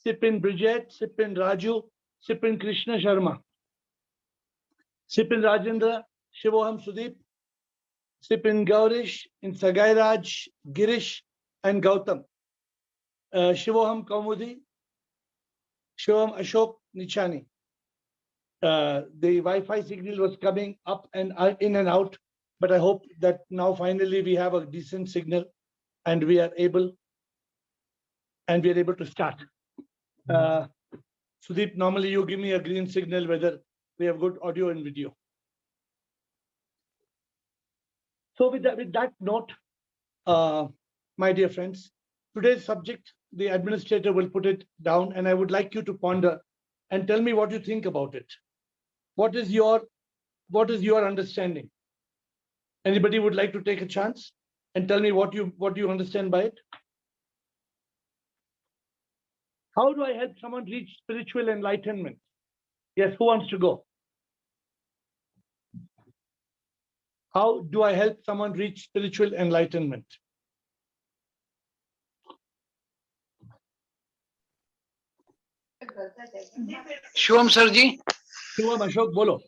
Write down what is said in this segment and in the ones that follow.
Sipin Bridget, Sipin Raju, Sipin Krishna Sharma, Sipin Rajendra, Shivoham Sudeep, Sipin Gaurish, in Sagai Raj, Girish, and Gautam. Shivoham Kaumudi, Shivoham Ashok Nichani. The Wi-Fi signal was coming up and in and out, but I hope that now finally we have a decent signal and we are able to start. Sudeep, normally you give me a green signal whether we have good audio and video. So with that note, my dear friends, today's subject, the administrator will put it down, and I would like you to ponder and tell me what you think about it. What is your understanding? Anybody would like to take a chance and tell me what you understand by it? How do I help someone reach spiritual enlightenment? Yes, who wants to go? How do I help someone reach spiritual enlightenment? Shivam Sarji. Shivam Ashok, bolo.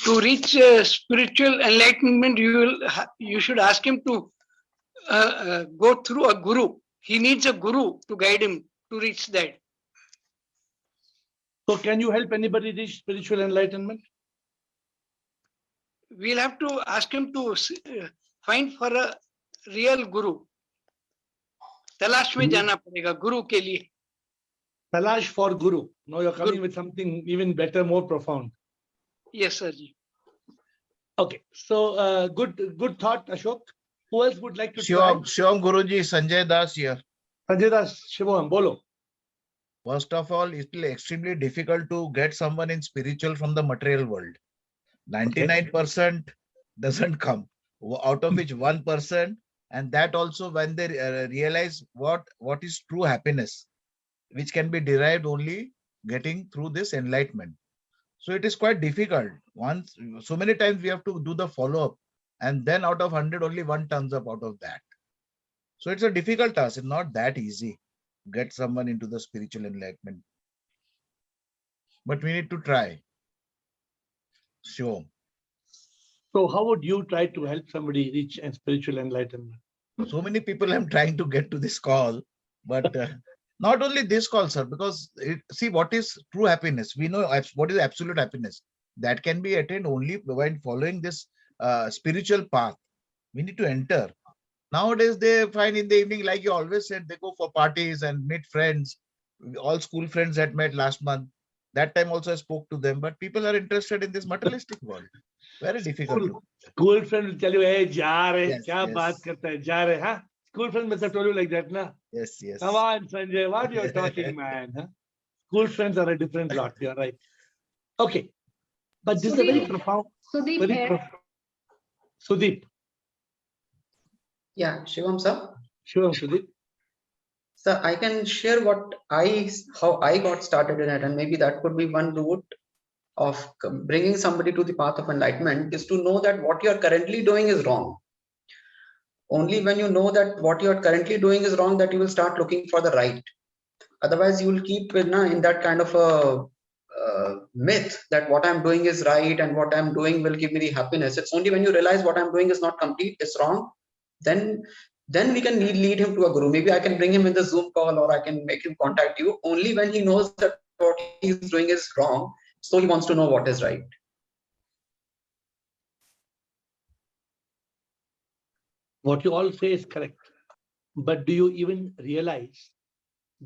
To reach spiritual enlightenment, you should ask him to go through a guru. He needs a guru to guide him to reach that. So can you help anybody reach spiritual enlightenment? We'll have to ask him to find for a real guru. Talash mein jana padega guru ke liye. Talash for guru. Now you're coming with something even better, more profound. Yes, sir. Okay, so good thought, Ashok. Who else would like to Shivam Guruji, Sanjay Das here. Sanjay Das, Shivam, bolo. First of all, it is extremely difficult to get someone in spiritual from the material world. 99% doesn't come, out of which 1%, and that also when they realize what is true happiness, which can be derived only getting through this enlightenment. So it is quite difficult. So many times we have to do the follow-up, and then out of 100, only 1 turns up out of that. So it's a difficult task. It's not that easy to get someone into the spiritual enlightenment. But we need to try. Sure. So how would you try to help somebody reach spiritual enlightenment? So many people I'm trying to get to this call, but not only this call, sir, because see what is true happiness. We know what is absolute happiness. That can be attained only when following this spiritual path. We need to enter. Nowadays, they find in the evening, like you always said, they go for parties and meet friends. All school friends had met last month. That time also I spoke to them, but people are interested in this materialistic world. Very difficult. School friend will tell you, hey, ja re, Yes, kya yes. baat karta hai, ja re, huh? School friend must have told you like that, na? Yes, yes. Come on, Sanjay, what you're talking, man? Huh? School friends are a different lot. You're right. Okay, but this is a very profound. Sudeep. Yeah, Shivam sir. Shivam, Sudeep. Sir, I can share how I got started in it, and maybe that could be one route of bringing somebody to the path of enlightenment, is to know that what you are currently doing is wrong. Only when you know that what you are currently doing is wrong, that you will start looking for the right. Otherwise, you will keep in that kind of a myth that what I'm doing is right and what I'm doing will give me the happiness. It's only when you realize what I'm doing is not complete, it's wrong, then we can lead him to a guru. Maybe I can bring him in the Zoom call, or I can make him contact you only when he knows that what he's doing is wrong. So he wants to know what is right. What you all say is correct. But do you even realize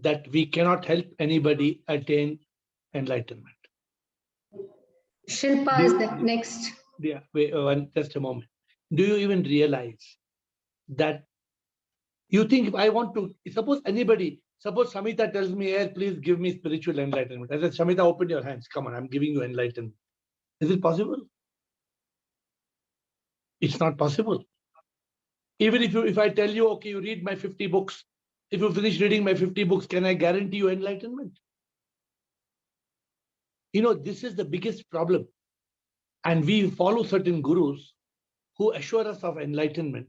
that we cannot help anybody attain enlightenment? Shilpa is the next. Yeah, wait, just a moment. Do you even realize that you think if I want to, suppose Samita tells me, hey, please give me spiritual enlightenment. I said, Samita, open your hands. Come on, I'm giving you enlightenment. Is it possible? It's not possible. Even if I tell you, okay, you read my 50 books. If you finish reading my 50 books, can I guarantee you enlightenment? You know, this is the biggest problem. And we follow certain gurus who assure us of enlightenment.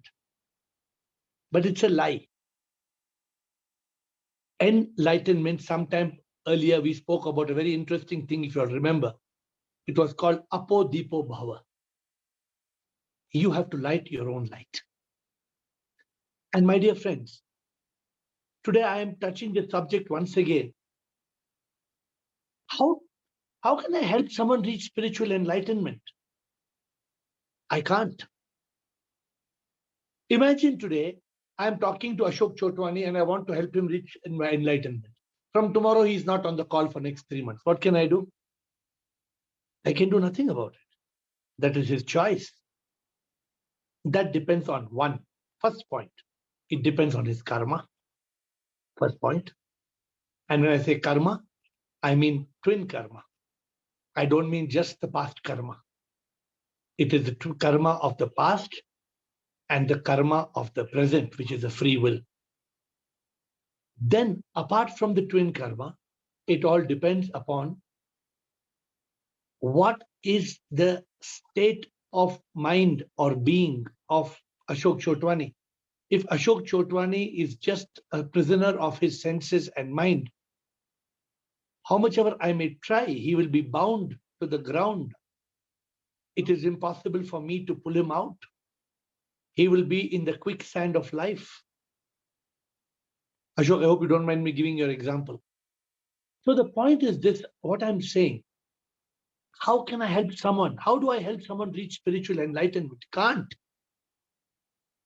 But it's a lie. Enlightenment, sometime earlier we spoke about a very interesting thing, if you all remember. It was called Apo Dipo Bhava. You have to light your own light. And my dear friends, today I am touching the subject once again. How can I help someone reach spiritual enlightenment? I can't. Imagine today I am talking to Ashok Chotwani and I want to help him reach enlightenment. From tomorrow he is not on the call for next 3 months. What can I do? I can do nothing about it. That is his choice. That depends on first point. It depends on his karma. First point. And when I say karma, I mean twin karma. I don't mean just the past karma. It is the true karma of the past and the karma of the present, which is the free will. Then, apart from the twin karma, it all depends upon what is the state of mind or being of Ashok Chotwani. If Ashok Chotwani is just a prisoner of his senses and mind, how much ever I may try, he will be bound to the ground. It is impossible for me to pull him out. He will be in the quicksand of life. Ashok, I hope you don't mind me giving your example. So the point is this, what I'm saying, how can I help someone? How do I help someone reach spiritual enlightenment? Can't.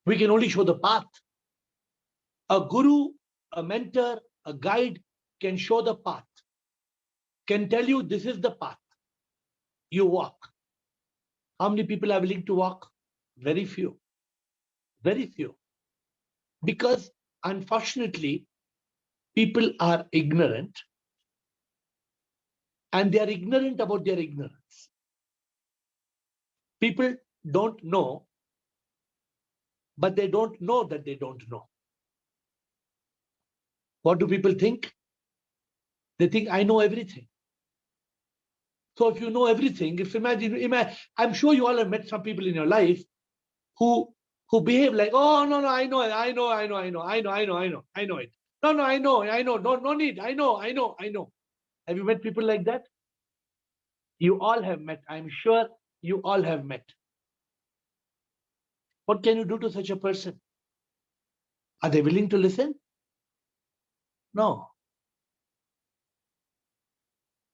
We can only show the path. A guru, a mentor, a guide can show the path, can tell you this is the path. You walk. How many people are willing to walk? Very few. Very few. Because unfortunately, people are ignorant and they are ignorant about their ignorance. People don't know, but they don't know that they don't know. What do people think? They think, I know everything. So if you know everything, if imagine, I'm sure you all have met some people in your life who behave like, oh, no, I know it. No, I know, no need, I know. Have you met people like that? You all have met. I'm sure you all have met. What can you do to such a person? Are they willing to listen? No.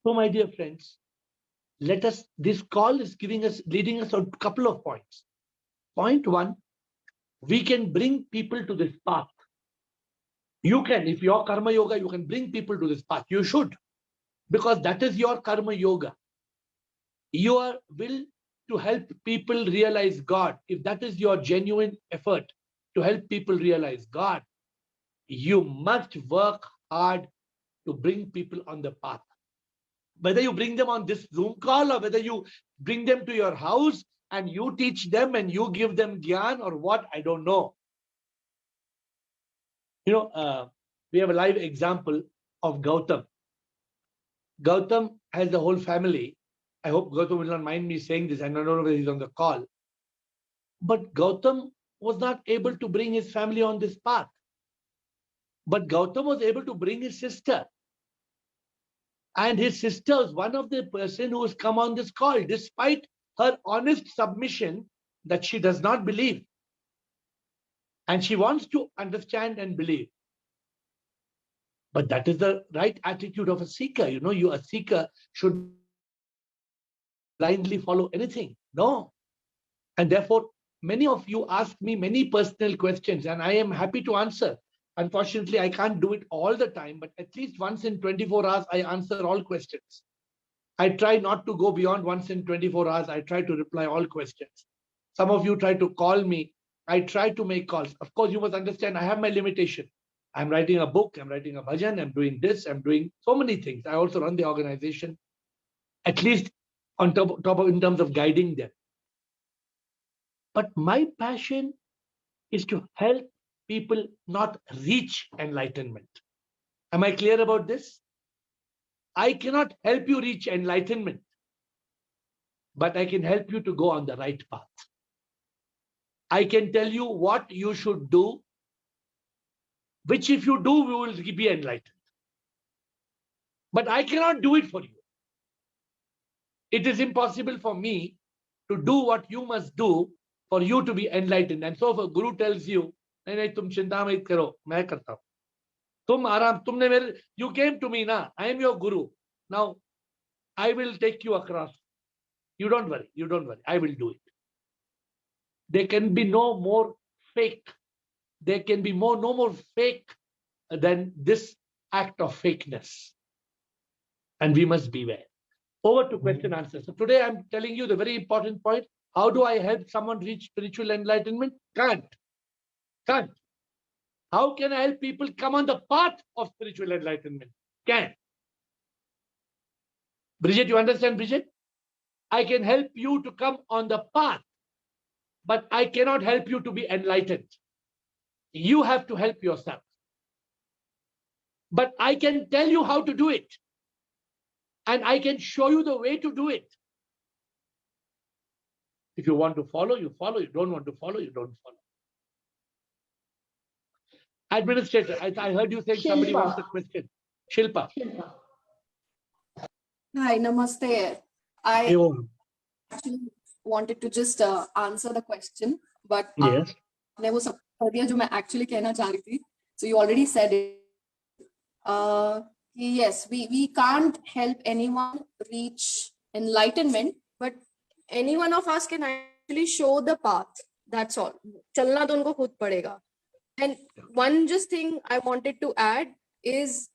So my dear friends, this call is leading us on a couple of points. Point one, we can bring people to this path. You can, if your karma yoga, you can bring people to this path. You should, because that is your karma yoga. Your will to help people realize God, if that is your genuine effort to help people realize God, you must work hard to bring people on the path. Whether you bring them on this Zoom call or whether you bring them to your house and you teach them and you give them gyan or what, I don't know. You know, we have a live example of Gautam. Gautam has the whole family. I hope Gautam will not mind me saying this. I don't know whether he's on the call. But Gautam was not able to bring his family on this path. But Gautam was able to bring his sister. And his sister was one of the person who has come on this call, despite her honest submission that she does not believe. And she wants to understand and believe. But that is the right attitude of a seeker. You know, a seeker should blindly follow anything. No. And therefore, many of you ask me many personal questions, and I am happy to answer. Unfortunately, I can't do it all the time, but at least once in 24 hours, I answer all questions. I try not to go beyond once in 24 hours. I try to reply all questions. Some of you try to call me. I try to make calls. Of course, you must understand, I have my limitation. I'm writing a book, I'm writing a bhajan, I'm doing this, I'm doing so many things. I also run the organization, at least on top of in terms of guiding them. But my passion is to help people not reach enlightenment. Am I clear about this? I cannot help you reach enlightenment, but I can help you to go on the right path. I can tell you what you should do, which if you do, we will be enlightened. But I cannot do it for you. It is impossible for me to do what you must do for you to be enlightened. And so if a guru tells you, नहीं नहीं तुम चिंता मत करो, मैं करता हूँ. तुम आराम, तुमने मेरे, you came to me ना, I am your guru. Now I will take you across. You don't worry, I will do it. There can be no more fake. There can be no more fake than this act of fakeness. And we must beware. Over to question answer. So today I'm telling you the very important point. How do I help someone reach spiritual enlightenment? Can't. How can I help people come on the path of spiritual enlightenment? Can. Bridget, you understand, Bridget? I can help you to come on the path, but I cannot help you to be enlightened. You have to help yourself. But I can tell you how to do it. And I can show you the way to do it. If you want to follow, you follow. You don't want to follow, you don't follow. Administrator, I heard you saying somebody wants a question. Shilpa. Hi, namaste. I actually wanted to just answer the question, but Yes. आपने वो सब कर दिया जो मैं actually कहना चाह रही थी. So you already said it. Yes, we can't help anyone reach enlightenment, but any one of us can actually show the path. That's all. चलना तो उनको खुद पड़ेगा. And one just thing I wanted to add is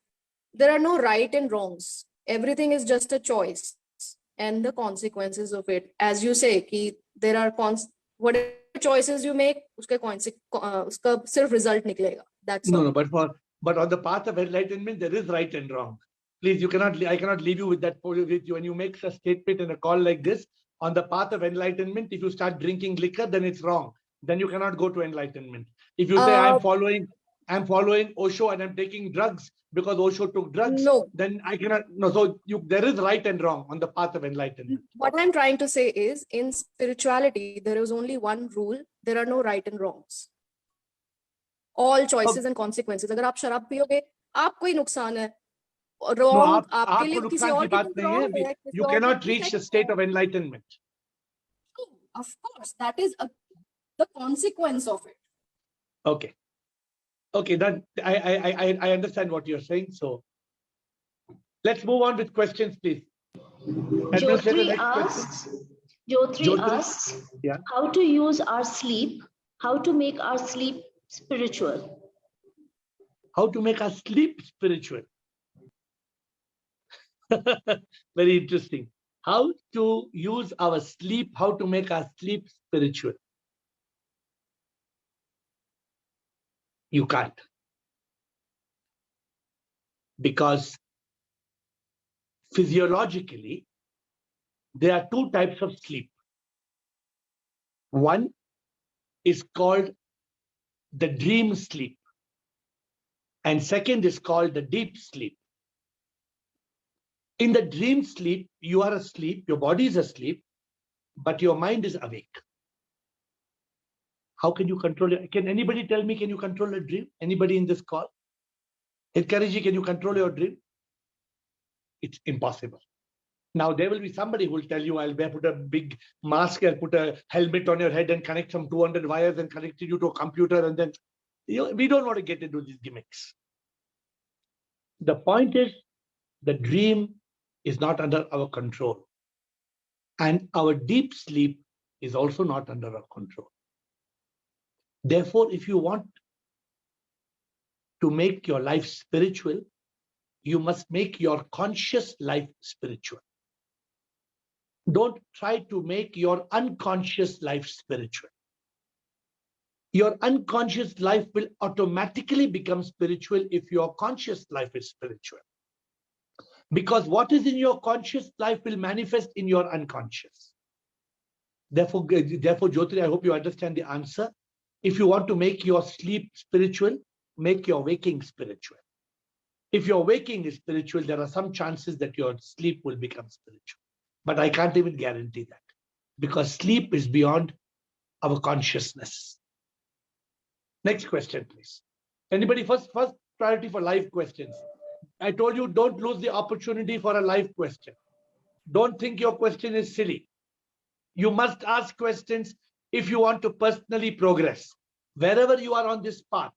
there are no right and wrongs. Everything is just a choice and the consequences of it. As you say, कि there are whatever choices you make, उसका सिर्फ result निकलेगा. That's all. No, but on the path of enlightenment, there is right and wrong. Please, I cannot leave you with that with you. When you make a statement in a call like this, on the path of enlightenment, if you start drinking liquor, then it's wrong. Then you cannot go to enlightenment. If you say I'm following Osho and I'm taking drugs because Osho took drugs, no, then I cannot. No, so there is right and wrong on the path of enlightenment. What I'm trying to say is, in spirituality, there is only one rule. There are no right and wrongs. All choices and consequences. अगर आप शराब पियोगे, आपको ही नुकसान है. Wrong, आपके लिए किसी और के लिए wrong है. You cannot reach the state of enlightenment. Of course, that is the consequence of it. Okay, then I understand what you're saying. So let's move on with questions, please. Jyotri asks, yeah, how to use our sleep, how to make our sleep spiritual. How to make our sleep spiritual. Very interesting. How to use our sleep, how to make our sleep spiritual. You can't. Because physiologically, there are two types of sleep. One is called the dream sleep, and second is called the deep sleep. In the dream sleep, you are asleep, your body is asleep, but your mind is awake. How can you control it? Can anybody tell me, can you control a dream? Anybody in this call? Hilkariji, can you control your dream? It's impossible. Now, there will be somebody who will tell you, I'll put a big mask, I'll put a helmet on your head and connect some 200 wires and connect you to a computer. And then, we don't want to get into these gimmicks. The point is, the dream is not under our control. And our deep sleep is also not under our control. Therefore, if you want to make your life spiritual, you must make your conscious life spiritual. Don't try to make your unconscious life spiritual. Your unconscious life will automatically become spiritual if your conscious life is spiritual. Because what is in your conscious life will manifest in your unconscious. Therefore, Jyotri, I hope you understand the answer. If you want to make your sleep spiritual, make your waking spiritual. If your waking is spiritual, there are some chances that your sleep will become spiritual. But I can't even guarantee that, because sleep is beyond our consciousness. Next question, please. Anybody? First priority for live questions. I told you, don't lose the opportunity for a live question. Don't think your question is silly. You must ask questions if you want to personally progress. Wherever you are on this path,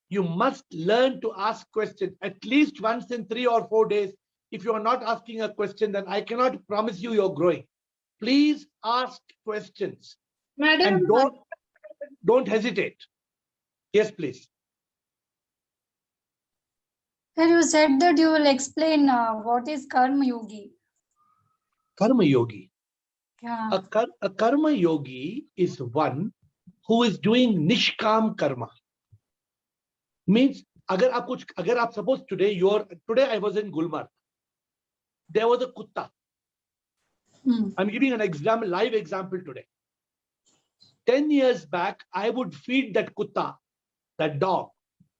you must learn to ask questions at least once in 3 or 4 days. If you are not asking a question, then I cannot promise you you're growing. Please ask questions. Madam, And don't hesitate. Yes, please. sir, you said that you will explain what is Karma Yogi. Karma Yogi. Yeah. A karma yogi is one who is doing nishkam karma. Means, agar suppose today I was in Gulmarg. There was a kutta. I'm giving an example, live example today. 10 years back, I would feed that kutta, that dog.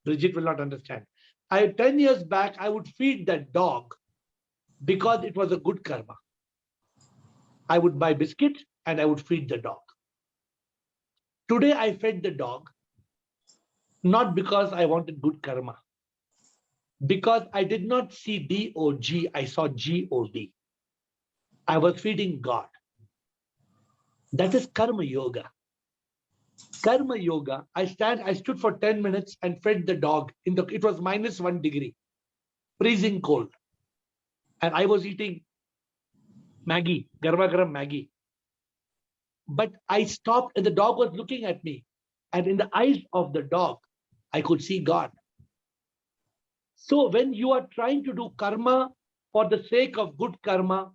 Bridget will not understand. 10 years back, I would feed that dog because it was a good karma. I would buy biscuit and I would feed the dog. Today, I fed the dog not because I wanted good karma. Because I did not see D-O-G, I saw G-O-D. I was feeding God. That is karma yoga. Karma yoga, I stood for 10 minutes and fed the dog. It was -1 degree, freezing cold. And I was eating Maggie, garma garam Maggie. But I stopped and the dog was looking at me. And in the eyes of the dog, I could see God. So when you are trying to do karma for the sake of good karma,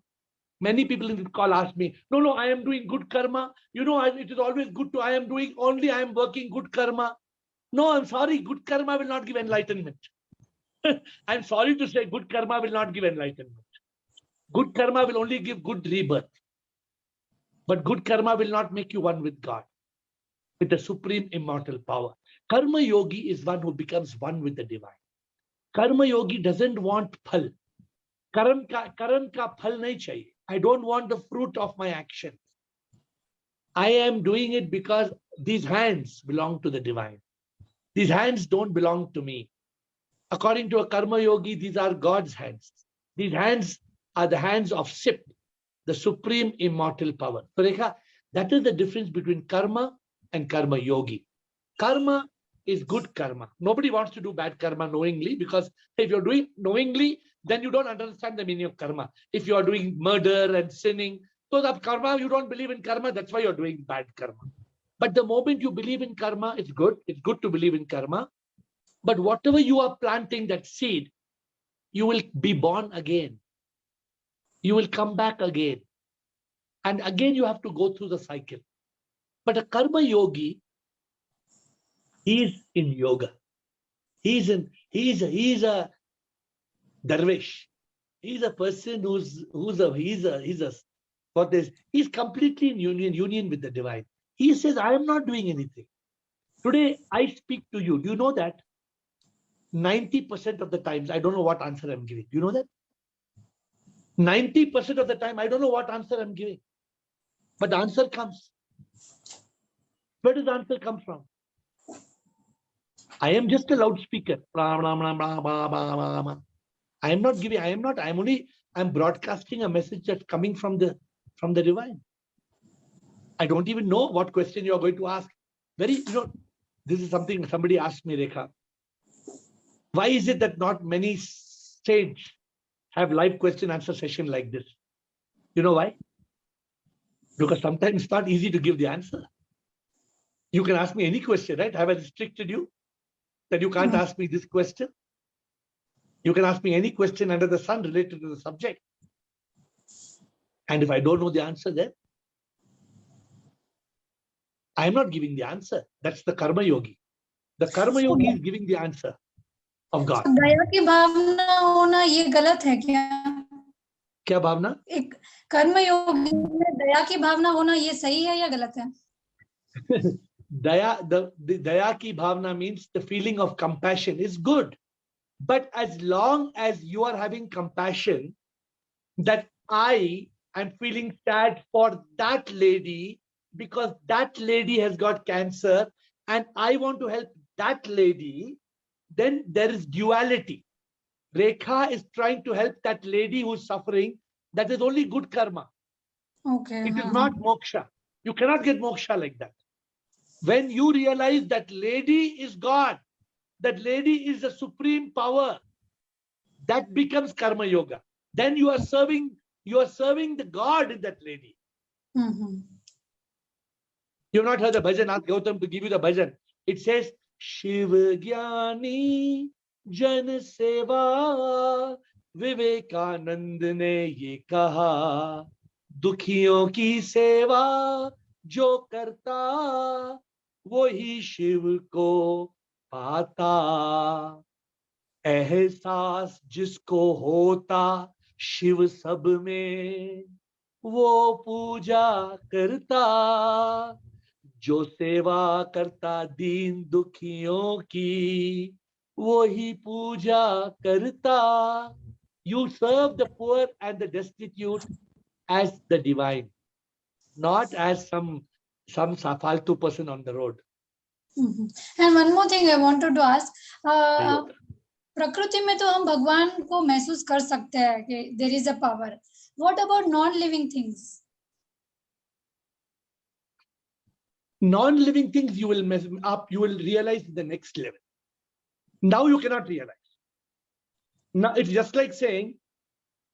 many people in this call ask me, no, I am doing good karma. It is always good I am working good karma. No, I'm sorry, good karma will not give enlightenment. I'm sorry to say good karma will not give enlightenment. Good karma will only give good rebirth. But good karma will not make you one with God, with the supreme immortal power. Karma yogi is one who becomes one with the divine. Karma yogi doesn't want phal. Karan ka phal nahi chahiye. I don't want the fruit of my actions. I am doing it because these hands belong to the divine. These hands don't belong to me. According to a karma yogi, these are God's hands. These hands are the hands of Sip, the supreme immortal power. So Rekha, that is the difference between karma and karma yogi. Karma is good karma. Nobody wants to do bad karma knowingly, because if you're doing knowingly, then you don't understand the meaning of karma. If you are doing murder and sinning, so that karma, you don't believe in karma, that's why you're doing bad karma. But the moment you believe in karma, it's good to believe in karma. But whatever you are planting, that seed, you will be born again. You will come back again. And again, you have to go through the cycle. But a karma yogi, he is in yoga. He's a darvish. He's a person he's completely in union with the divine. He says, I am not doing anything. Today, I speak to you. Do you know that 90% of the times, I don't know what answer I'm giving. Do you know that? 90% of the time, I don't know what answer I'm giving. But the answer comes. Where does the answer come from? I am just a loudspeaker. I'm broadcasting a message that's coming from the divine. I don't even know what question you are going to ask. This is something somebody asked me, Rekha. Why is it that not many saints have live question answer session like this? You know why? Because sometimes it's not easy to give the answer. You can ask me any question, right? Have I restricted you that you can't ask me this question? You can ask me any question under the sun related to the subject. And if I don't know the answer, then I am not giving the answer. That's the karma yogi. The karma yogi is giving the answer of God. दया की भावना होना ये गलत है क्या? क्या भावना? एक कर्म योगी में दया की भावना होना ये सही है या गलत है? The daya ki bhavna means the feeling of compassion is good. But as long as you are having compassion, that I am feeling sad for that lady because that lady has got cancer and I want to help that lady, then there is duality. Rekha is trying to help that lady who's suffering. That is only good karma. Okay. It is not moksha. You cannot get moksha like that. When you realize that lady is God, that lady is the supreme power, that becomes karma yoga. Then you are serving the God in that lady. You've not heard the bhajan, ask Gautam to give you the bhajan. It says, Shiv Jnani Jan Seva Vivekanand ne ye kaha Dukhiyon ki seva jo karta wohi Shiv ko pata एहसास जिसको होता शिव सब में वो पूजा करता जो सेवा करता दीन दुखियों की वो ही पूजा करता. You serve the poor and the destitute as the divine, not as some faltu person on the road. And one more thing I wanted to ask. प्रकृति में तो हम भगवान को महसूस कर सकते हैं कि there is a power. What about non-living things? Non-living things you will mess up, you will realize the next level. Now you cannot realize. Now it's just like saying,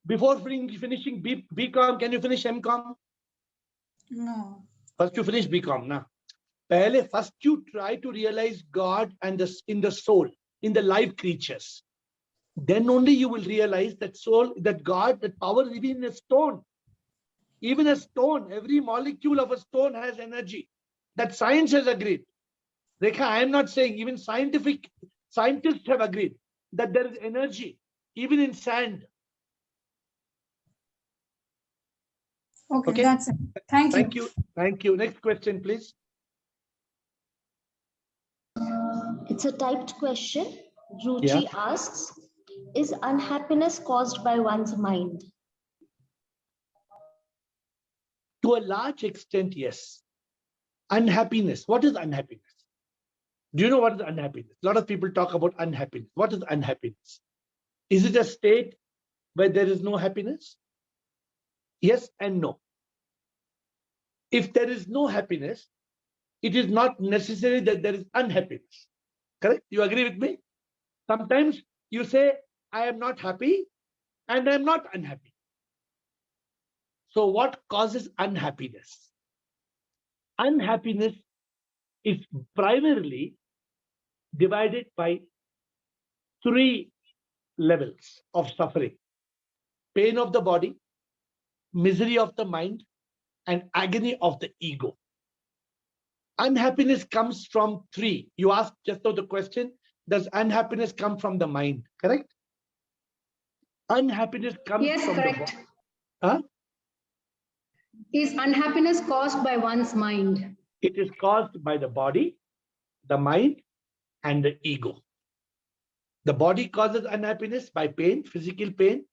before finishing BCom, can you finish MCom? No. First you finish BCom, na. First you try to realize God and in the soul, in the live creatures. Then only you will realize that soul, that God, that power is even in a stone. Even a stone, every molecule of a stone has energy. That science has agreed. Rekha, I am not saying, even scientists have agreed that there is energy, even in sand. Okay, that's it. Thank you. Thank you. Next question, please. It's a typed question. Ruchi asks, is unhappiness caused by one's mind? To a large extent, yes. Unhappiness. What is unhappiness? Do you know what is unhappiness? A lot of people talk about unhappiness. What is unhappiness? Is it a state where there is no happiness? Yes and no. If there is no happiness, it is not necessary that there is unhappiness. Correct? You agree with me? Sometimes you say, I am not happy and I am not unhappy. So what causes unhappiness? Unhappiness is primarily divided by 3 levels of suffering: pain of the body, misery of the mind, and agony of the ego. Unhappiness comes from 3. You asked just now the question, does unhappiness come from the mind? Correct? Unhappiness comes from the body. Huh? Is unhappiness caused by one's mind? It is caused by the body, the mind, and the ego. The body causes unhappiness by pain, physical pain.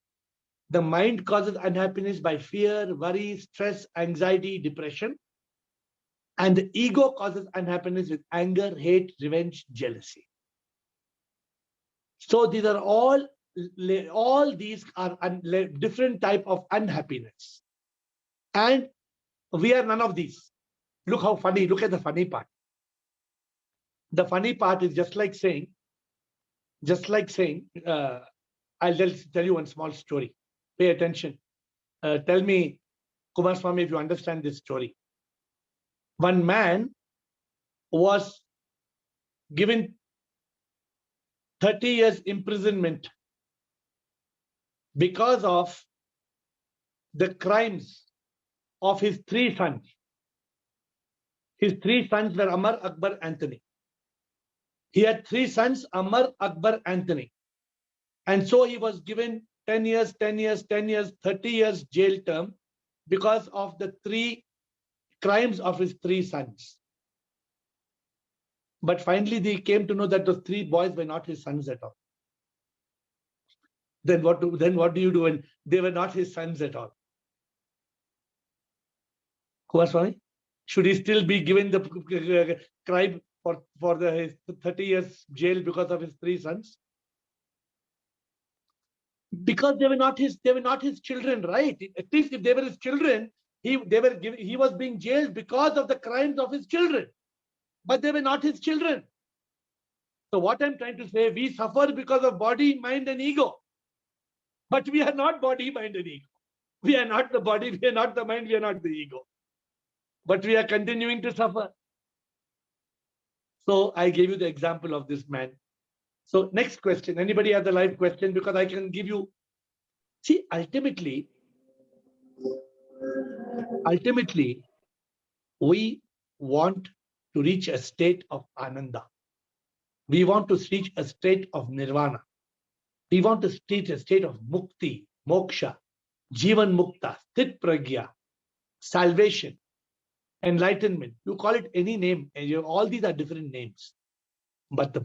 The mind causes unhappiness by fear, worry, stress, anxiety, depression. And the ego causes unhappiness with anger, hate, revenge, jealousy. So these are all these are different type of unhappiness. And we are none of these. Look how funny, look at the funny part. The funny part is just like saying, I'll just tell you one small story. Pay attention. Tell me, Kumar Swami, if you understand this story. One man was given 30 years imprisonment because of the crimes of his 3 sons. His 3 sons were Amar, Akbar, Anthony. He had 3 sons, Amar, Akbar, Anthony. And so he was given 10 years, 10 years, 10 years, 30 years jail term because of the 3 crimes of his 3 sons. But finally, they came to know that those 3 boys were not his sons at all. Then what do you do when they were not his sons at all? Swami, should he still be given the crime for his 30 years jail because of his 3 sons? Because they were not his children, right? At least if they were his children, he was being jailed because of the crimes of his children. But they were not his children. So what I'm trying to say, we suffer because of body, mind, and ego. But we are not body, mind, and ego. We are not the body, we are not the mind, we are not the ego. But we are continuing to suffer. So I gave you the example of this man. So next question. Anybody have the live question? Because I can give you. See, ultimately, we want to reach a state of ananda. We want to reach a state of nirvana. We want to reach a state of mukti, moksha, jivan mukta, sthit pragya, salvation, enlightenment. You call it any name, and all these are different names. But the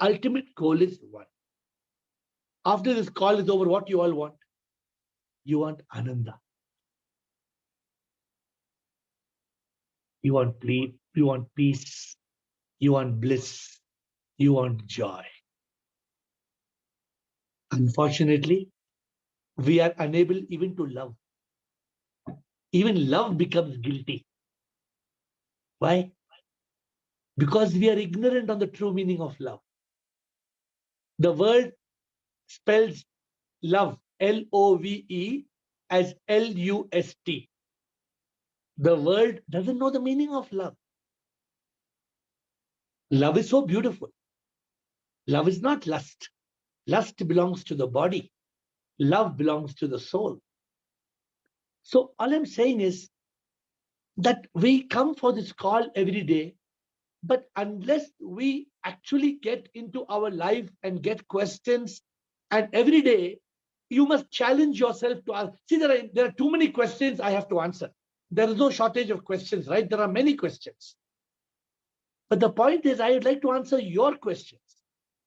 ultimate goal is one. After this call is over, what you all want? You want ananda. You want sleep, you want peace, you want bliss, you want joy. Unfortunately, we are unable even to love. Even love becomes guilty. Why? Because we are ignorant on the true meaning of love. The word spells love, L-O-V-E, as L-U-S-T. The world doesn't know the meaning of love. Love is so beautiful. Love is not lust. Lust belongs to the body. Love belongs to the soul. So all I'm saying is that we come for this call every day, but unless we actually get into our life and get questions, and every day you must challenge yourself to ask. See, there are too many questions I have to answer. There is no shortage of questions, right? There are many questions. But the point is, I would like to answer your questions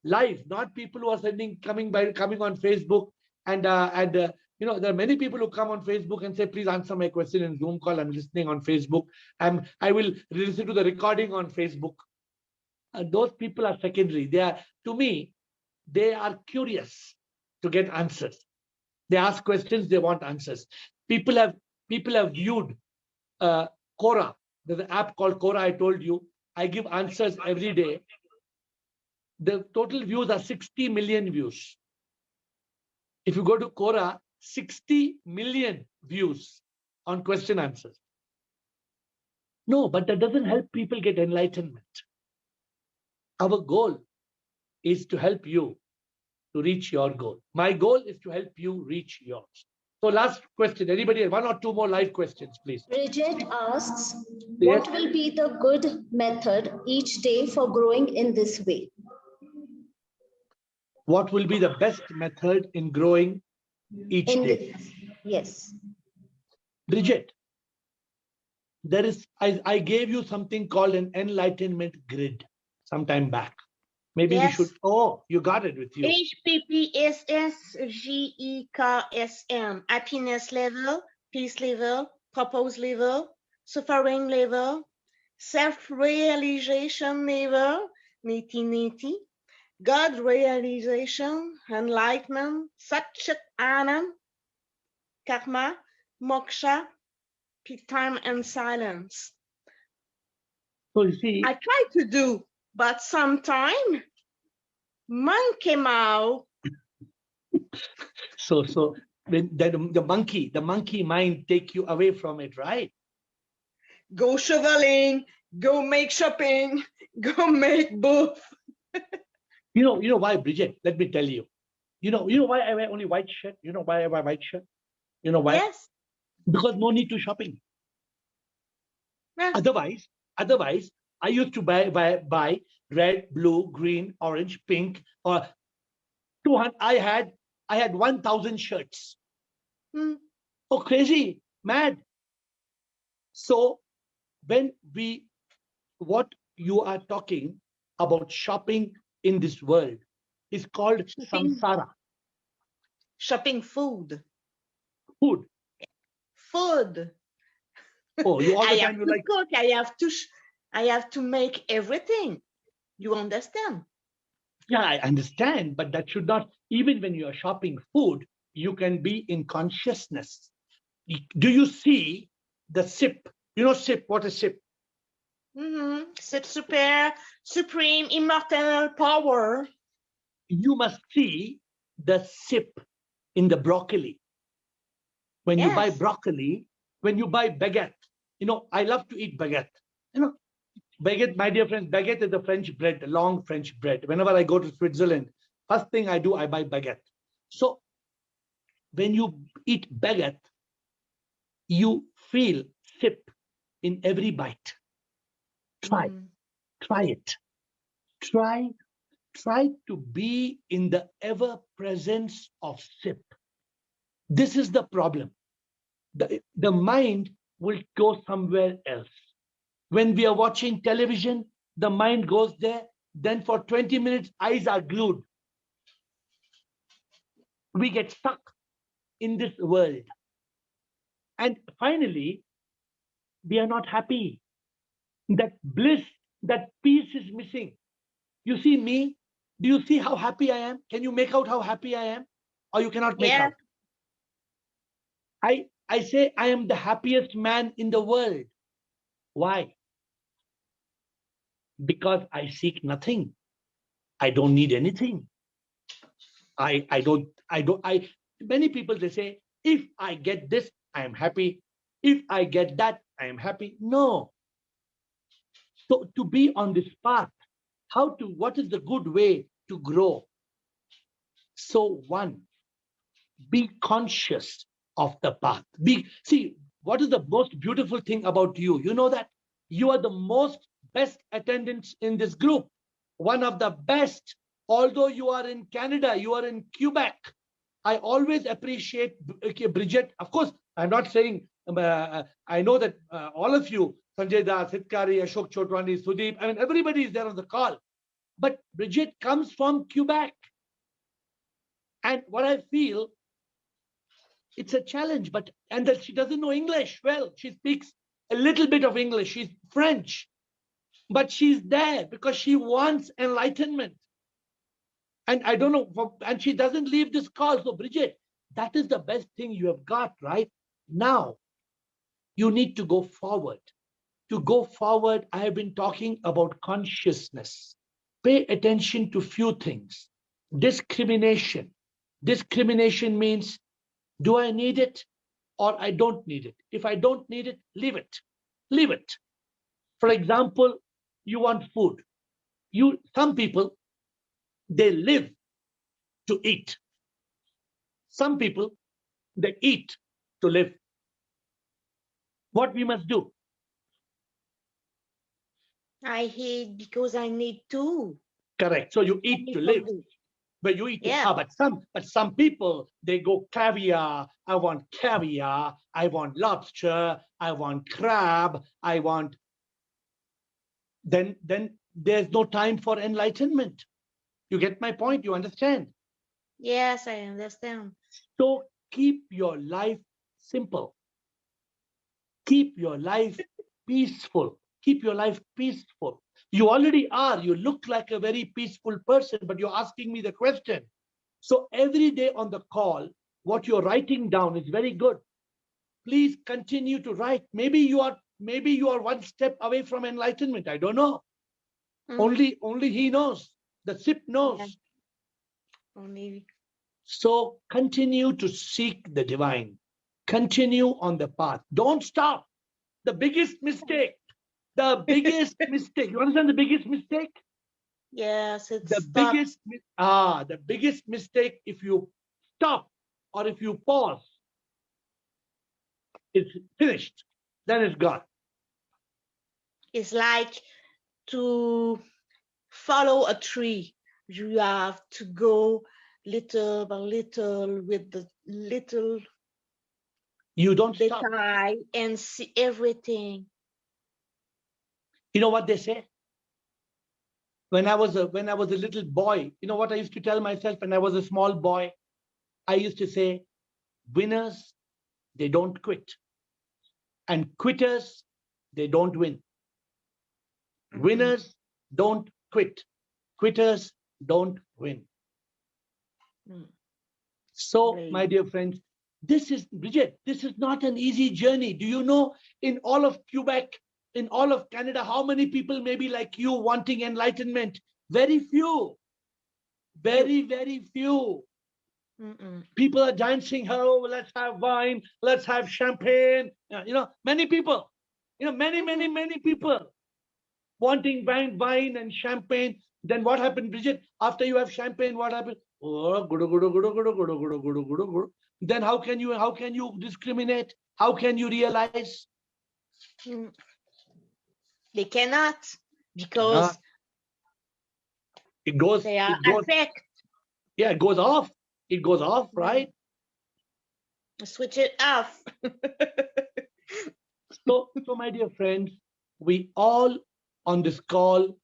live, not people who are coming on Facebook and there are many people who come on Facebook and say, please answer my question in Zoom call. I'm listening on Facebook. I will listen to the recording on Facebook. Those people are secondary. To me, they are curious to get answers. They ask questions, they want answers. People have viewed Quora. There's an app called Quora, I told you. I give answers every day. The total views are 60 million views. If you go to Quora, 60 million views on question answers. No, but that doesn't help people get enlightenment. Our goal is to help you to reach your goal. My goal is to help you reach yours. So last question, anybody, one or two more live questions, please. Bridget asks, Yes. what will be the good method each day for growing in this way? What will be the best method in growing each day? Yes. Bridget, I gave you something called an enlightenment grid sometime back. Maybe we should, you got it with you. HPPSSGEKSM, happiness level, peace level, purpose level, suffering level, self-realization level, niti-niti, God realization, enlightenment, Satchit Anand, karma, moksha, peak time and silence. So you see, I try to do, but sometimes man came out. So when the monkey mind take you away from it, right? Go shoveling, go make shopping, go make both. You know why, Bridget? Let me tell you. You know why I wear only white shirt? You know why I wear white shirt? You know why? Yes. Because no need to shopping. Yeah. Otherwise, I used to buy red, blue, green, orange, pink, or 200. I had 1,000 shirts. Oh, crazy, mad. So when what you are talking about shopping in this world is called samsara. Shopping food. Food. Food. Oh, you all the I time have you to like cook. I have to make everything. You understand? Yeah, I understand, but that should not, even when you are shopping food, you can be in consciousness. Do you see the sip? You know, sip, what is sip? Cette supreme, immortal power. You must see the sip in the broccoli. When you buy Yes. broccoli, when you buy baguette, you know, I love to eat baguette. You know, baguette, my dear friends, baguette is the French bread, the long French bread. Whenever I go to Switzerland, first thing I do, I buy baguette. So when you eat baguette, you feel sip in every bite. Try it. Try to be in the ever presence of sip. This is the problem. The mind will go somewhere else. When we are watching television, the mind goes there. Then for 20 minutes, eyes are glued. We get stuck in this world. And finally, we are not happy. That bliss, that peace is missing. You see me? Do you see how happy I am? Can you make out how happy I am? Or you cannot make out? I say I am the happiest man in the world. Why? Because I seek nothing. I don't need anything. Many people, they say, if I get this, I am happy. If I get that, I am happy. No. So to be on this path, what is the good way to grow? So one, be conscious of the path. See, what is the most beautiful thing about you? You know that you are the most best attendants in this group. One of the best. Although you are in Canada, you are in Quebec. I always appreciate Bridget. Of course, I'm not saying, I know that all of you, Sanjay Das, Hitkari, Ashok Chotwani, Sudeep, I mean, everybody is there on the call. But Bridget comes from Quebec. And what I feel, it's a challenge, and that she doesn't know English. Well, she speaks a little bit of English. She's French, but she's there because she wants enlightenment. And I don't know, and she doesn't leave this call. So Bridget, that is the best thing you have got, right? Now, you need to go forward. To go forward, I have been talking about consciousness. Pay attention to few things. Discrimination. Discrimination means, do I need it or I don't need it? If I don't need it, leave it. Leave it. For example, you want food. Some people, they live to eat. Some people, they eat to live. What we must do? I eat because I need to. Correct. So you eat to live. But you eat but some people, they go caviar. I want caviar. I want lobster. I want crab. I want. Then there's no time for enlightenment. You get my point? You understand? Yes, I understand. So keep your life simple. Keep your life peaceful. Keep your life peaceful. You already are. You look like a very peaceful person, but you're asking me the question. So every day on the call, what you're writing down is very good. Please continue to write. Maybe you are one step away from enlightenment. I don't know. Only he knows. The SIP knows. Yeah. Only. So continue to seek the divine. Continue on the path. Don't stop. The biggest mistake. The biggest mistake. You understand the biggest mistake? Yes, it's the biggest mistake, if you stop or if you pause, it's finished. Then it's gone. It's like to follow a tree. You have to go little by little with the little. You don't stop and see everything. You know what they say? When I was a little boy, you know what I used to tell myself when I was a small boy? I used to say, winners, they don't quit. And quitters, they don't win. Winners don't quit. Quitters don't win. Mm. So, Right. my dear friends, this is, Bridget, this is not an easy journey. Do you know, in all of Quebec, in all of Canada, how many people may be like you wanting enlightenment? Very few. Very, very few. Mm-mm. People are dancing, oh, let's have wine, let's have champagne. You know, many people, you know, many people wanting wine and champagne. Then what happened, Bridget? After you have champagne, what happened? Oh, gudu. Then how can you discriminate? How can you realize? Mm. They cannot, because It goes, they are it goes, affect. yeah, it goes off. It goes off, right? Switch it off. So, my dear friends, we all on this call,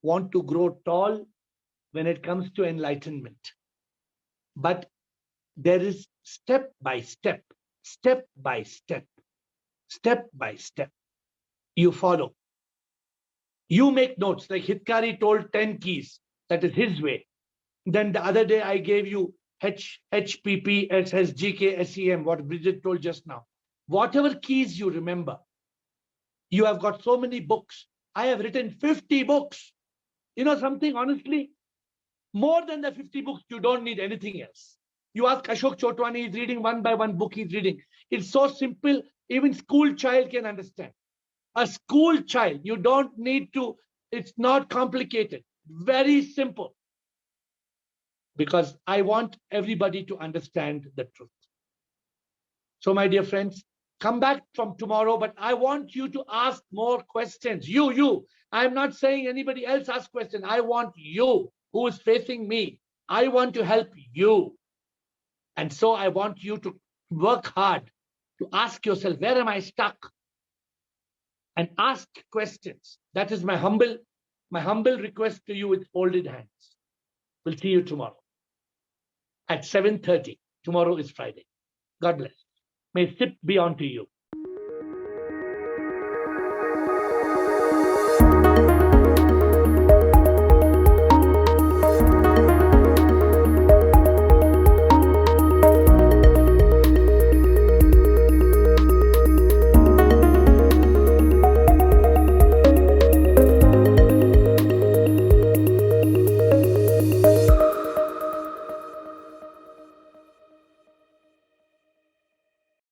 want to grow tall when it comes to enlightenment. But there is step by step. You follow. You make notes, like Hitkari told 10 keys. That is his way. Then the other day I gave you HPP, SSGK, SEM, what Bridget told just now. Whatever keys you remember, you have got so many books. I have written 50 books. You know something, honestly, more than the 50 books, you don't need anything else. You ask Ashok Chotwani, he's reading one by one book he's reading. It's so simple, even school child can understand. A school child, you don't need to, it's not complicated, very simple. Because I want everybody to understand the truth. So, my dear friends, come back from tomorrow, but I want you to ask more questions. You. I'm not saying anybody else ask questions. I want you who is facing me. I want to help you. And so I want you to work hard to ask yourself, where am I stuck? And ask questions. That is my humble request to you with folded hands. We'll see you tomorrow at 7:30. Tomorrow is Friday. God bless. May SIP be unto you.